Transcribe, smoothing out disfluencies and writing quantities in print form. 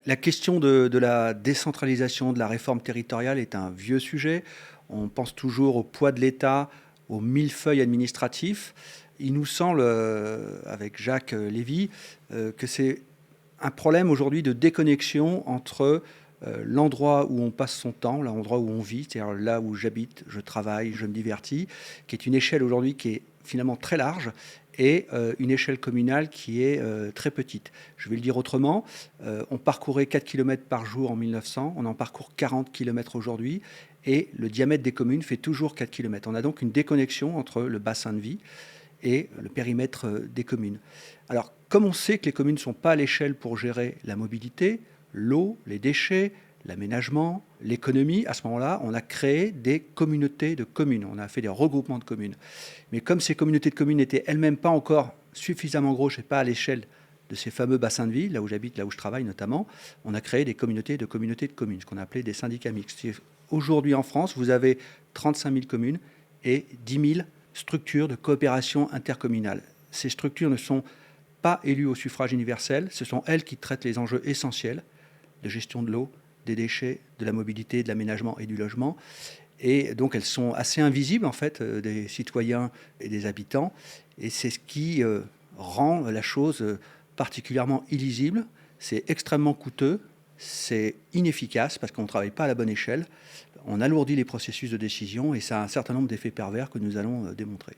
La question de la décentralisation, de la réforme territoriale est un vieux sujet. On pense toujours au poids de l'État, au millefeuille administratif. Il nous semble, avec Jacques Lévy, que c'est un problème aujourd'hui de déconnexion entre l'endroit où on passe son temps, l'endroit où on vit, c'est-à-dire là où j'habite, je travaille, je me divertis, qui est une échelle aujourd'hui qui est finalement très large, et une échelle communale qui est très petite. Je vais le dire autrement, on parcourait 4 km par jour en 1900, on en parcourt 40 km aujourd'hui, et le diamètre des communes fait toujours 4 km. On a donc une déconnexion entre le bassin de vie et le périmètre des communes. Alors, comme on sait que les communes ne sont pas à l'échelle pour gérer la mobilité, l'eau, les déchets, l'aménagement, l'économie, à ce moment-là, on a créé des communautés de communes, on a fait des regroupements de communes. Mais comme ces communautés de communes n'étaient elles-mêmes pas encore suffisamment grosses et pas à l'échelle de ces fameux bassins de vie, là où j'habite, là où je travaille notamment, on a créé des communautés de communes, ce qu'on a appelé des syndicats mixtes. Aujourd'hui en France, vous avez 35 000 communes et 10 000 structures de coopération intercommunale. Ces structures ne sont pas élues au suffrage universel, ce sont elles qui traitent les enjeux essentiels de gestion de l'eau, des déchets, de la mobilité, de l'aménagement et du logement. Et donc elles sont assez invisibles en fait des citoyens et des habitants. Et c'est ce qui rend la chose particulièrement illisible. C'est extrêmement coûteux, c'est inefficace parce qu'on ne travaille pas à la bonne échelle. On alourdit les processus de décision et ça a un certain nombre d'effets pervers que nous allons démontrer.